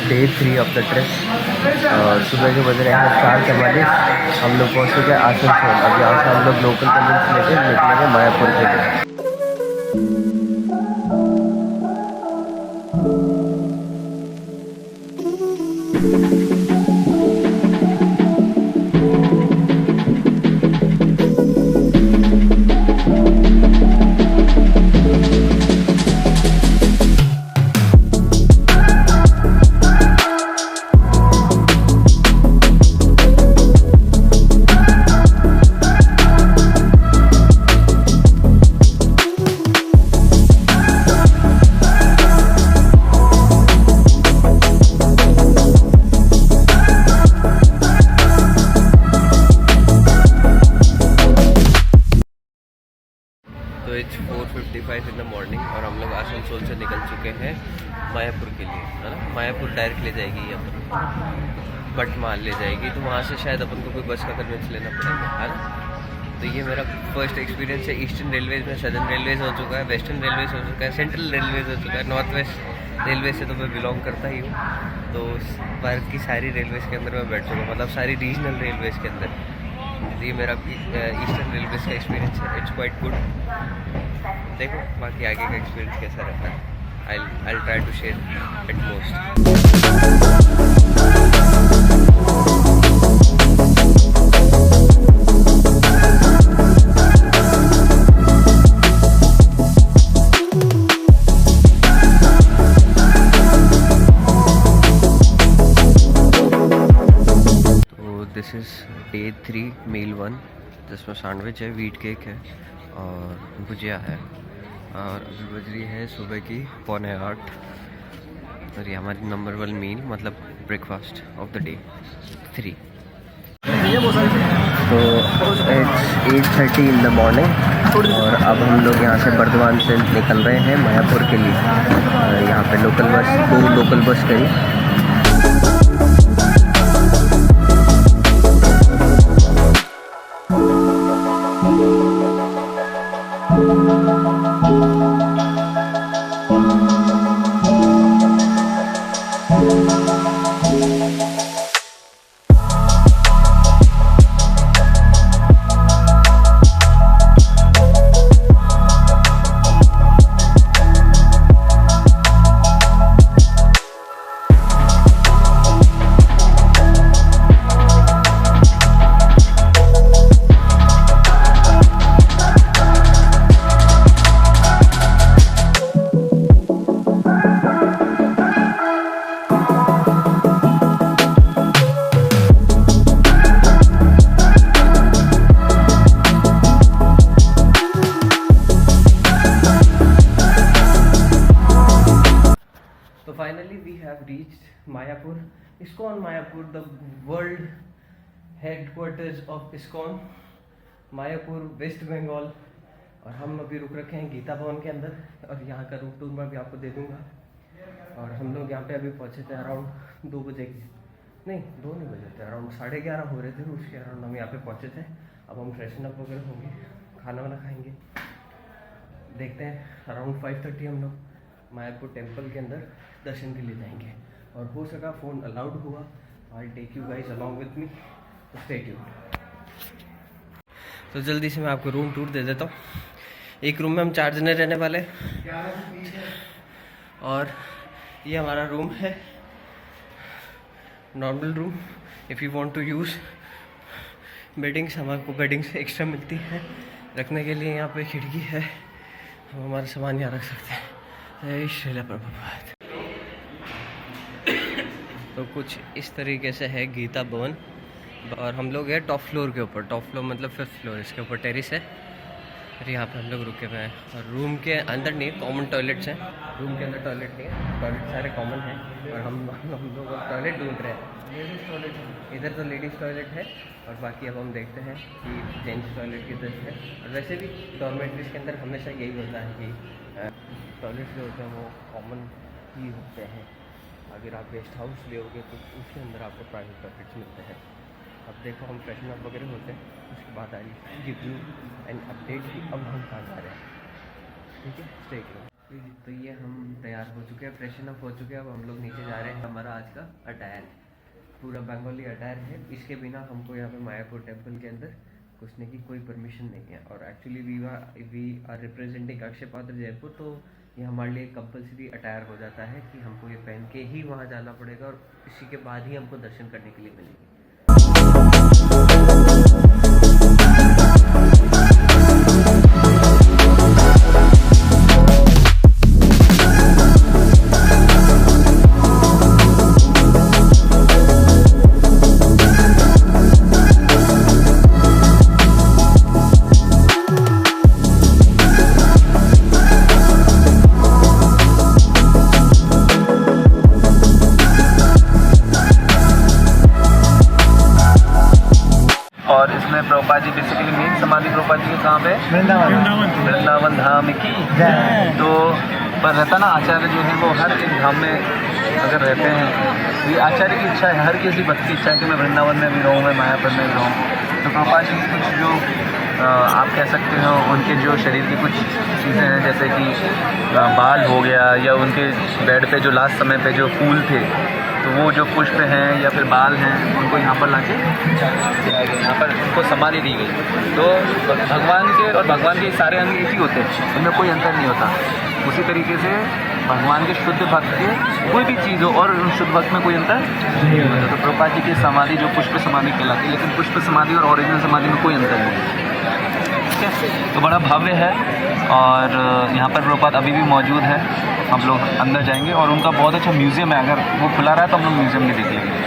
Day 3 of the trip. और सुबह के बज रहे हैं 4:44। हम लोग पहुँच चुके हैं आसनसोल। अब यहाँ से हम लोग लोकल कन्वेंस लेकर निकलेंगे मायापुर के लिए। तो इट्स 4:55 इन द मॉर्निंग और हम लोग आसनसोल से निकल चुके हैं मायापुर के लिए, है ना। मायापुर डायरेक्ट ले जाएगी या बटमाल ले जाएगी, तो वहाँ से शायद अपन को कोई बस का कन्वेंस लेना पड़ेगा, है ना। तो ये मेरा फर्स्ट एक्सपीरियंस है ईस्टर्न रेलवेज़ में। सदर्न रेलवेज़ हो चुका है, वेस्टर्न रेलवेज़ हो चुका है, सेंट्रल रेलवेज़ हो चुका है, नॉर्थ वेस्ट रेलवे से तो मैं बिलोंग करता ही हूँ। तो भारत की सारी रेलवेज़ के अंदर मैं बैठ चुका हूँ, मतलब सारी रीजनल रेलवेज़ के अंदर। ये मेरा ईस्टर्न रेलवेज़ का एक्सपीरियंस है। It's quite good. देखो बाकी आगे का एक्सपीरियंस कैसा रहता है। I'll try to share at most. तो दिस इज़ डे 3 मील 1, जिसमें सैंडविच है, व्हीट केक है और भुजिया है। और अभी बज रही है सुबह की 7:45 और ये हमारी नंबर 1 मील, मतलब ब्रेकफास्ट ऑफ द डे 3। तो इट्स 8:30 इन द मॉर्निंग और अब हम लोग यहाँ से बर्दवान से निकल रहे हैं मायापुर के लिए। यहाँ पे लोकल बस, 2 लोकल बस करी। So finally we have reached Mayapur, ISKCON Mayapur, the world headquarters of ISKCON Mayapur, West Bengal। और हम अभी रुक रखे हैं गीता भवन के अंदर और यहाँ का रूट टूर मैं भी आपको दे दूँगा। और हम लोग यहाँ पे अभी पहुँचे थे अराउंड 2 बजे, नहीं 2 नहीं बजे थे, अराउंड 11:30 हो रहे थे। उसके अराउंड हम यहाँ पे पहुँचे थे। अब हम फ्रेशन अप वगैरह होंगे, खाना वाना खाएंगे। देखते हैं अराउंड 5:30 हम लोग मायापुर टेम्पल के अंदर दर्शन के लिए जाएंगे। और हो सका फ़ोन अलाउड हुआ, I take you guys along with me, तो स्टे ट्यून्ड। तो जल्दी से मैं आपको रूम टूर दे देता हूँ। एक रूम में हम 4 जने रहने वाले, और ये हमारा रूम है, normal room. If you want to use beddings, हमारे को बेडिंग्स एक्स्ट्रा मिलती है रखने के लिए। यहाँ पे खिड़की है, हम हमारा सामान यहाँ रख सकते हैं। श्रीला प्रभुपाद। तो कुछ इस तरीके से है गीता भवन। और हम लोग हैं टॉप फ्लोर के ऊपर, टॉप फ्लोर मतलब 5th फ्लोर, इसके ऊपर टेरिस है। फिर यहाँ पे हम लोग रुके हुए हैं। और रूम के अंदर नहीं, कॉमन टॉयलेट्स हैं। रूम के अंदर टॉयलेट नहीं है, टॉयलेट सारे कॉमन हैं। और हम लोग टॉयलेट ढूंढ रहे हैं। लेडीज़ टॉयलेट इधर, तो लेडीज़ टॉयलेट है। और बाकी अब हम देखते हैं कि जेंट्स टॉयलेट किधर है। और वैसे भी डॉर्मेट्रीज के अंदर हमेशा यही होता है कि टॉयलेट जो होते हैं वो कॉमन ही होते हैं। अगर आप गेस्ट हाउस लोगे तो उसके अंदर आपको प्राइवेट टॉयलेट्स मिलते हैं। अब देखो हम फ्रेशन अप वगैरह होते हैं, उसके बाद I give you an update कि अब हम कहाँ जा रहे हैं। ठीक है, स्टे करो। तो ये हम तैयार हो चुके हैं, फ्रेशन अप हो चुके हैं। अब हम लोग नीचे जा रहे हैं। हमारा आज का अटायर पूरा बंगाली अटायर है। इसके बिना हमको यहाँ पे मायापुर टेम्पल के अंदर घुसने की कोई परमिशन नहीं है। और actually we are representing Akshaya Patra Jaipur, तो ये हमारे लिए कंपलसरी अटायर हो जाता है कि हमको ये पहन के ही वहाँ जाना पड़ेगा और इसी के बाद ही हमको दर्शन करने के लिए मिलेगी। और इसमें प्रभुपाद जी बेसिकली मेन समाधि प्रभुपाद जी के कहाँ पे? वृंदावन धाम की। तो पर रहता ना आचार्य जो है वो हर एक धाम में अगर रहते हैं, ये आचार्य की इच्छा है, हर किसी भक्त की इच्छा है कि मैं वृंदावन में भी रहूँ, मैं मायापुर में भी रहूँ। तो प्रभुपाद जी की कुछ जो आप कह सकते हो उनके जो शरीर की कुछ चीज़ें हैं, जैसे कि बाल हो गया या उनके बेड पे जो लास्ट समय पे जो फूल थे, तो वो जो पुष्प हैं या फिर बाल हैं उनको यहाँ पर लाके यहाँ पर उनको समाधि दी गई। तो भगवान के और भगवान के सारे अंग एक ही होते हैं, उनमें कोई अंतर नहीं होता। उसी तरीके से भगवान के शुद्ध भक्त के कोई भी चीज़ हो और उन शुद्ध भक्त में कोई अंतर नहीं होता। तो प्रभुपाद जी की समाधि जो पुष्प समाधि कहलाती है, लेकिन पुष्प समाधि और ओरिजिनल समाधि में कोई अंतर नहीं है। ठीक है, तो बड़ा भव्य है और यहाँ पर प्रभुपाद अभी भी मौजूद है। हम लोग अंदर जाएंगे और उनका बहुत अच्छा म्यूज़ियम है, अगर वो खुला रहा है तो हम लोग म्यूज़ियम भी देख लेंगे।